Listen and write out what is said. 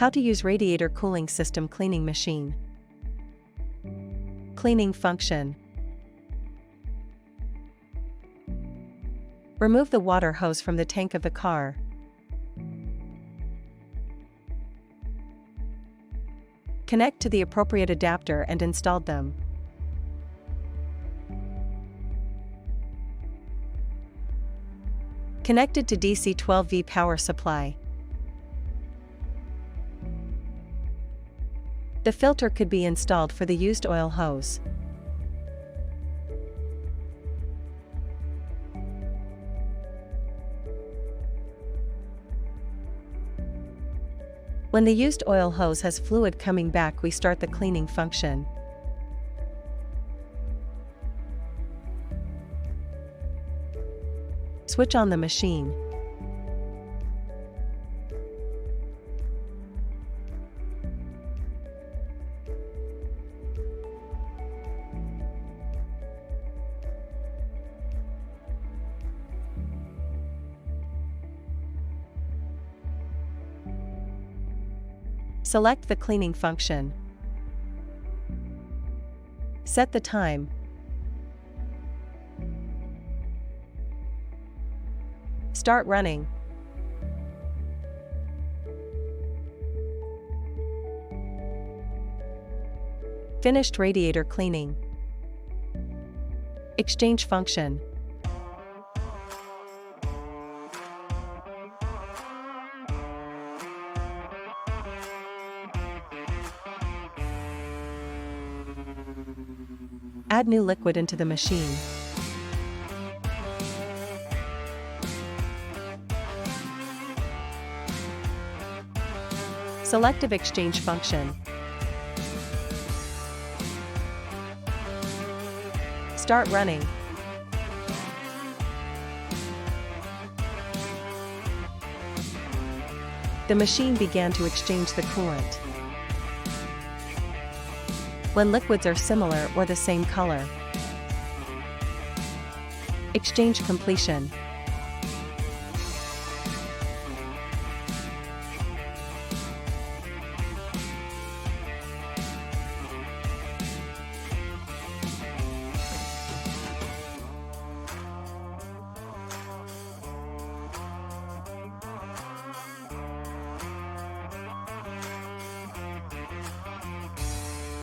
How to use radiator cooling system cleaning machine. Cleaning function. Remove the water hose from the tank of the car. Connect to the appropriate adapter and install them. Connected to DC 12V power supply. The filter could be installed for the used oil hose. When the used oil hose has fluid coming back, we start the cleaning function. Switch on the machine. Select the cleaning function. Set the time. Start running. Finished radiator cleaning. Exchange function. Add new liquid into the machine. Selective exchange function. Start running. The machine began to exchange the coolant. When liquids are similar or the same color. Exchange completion.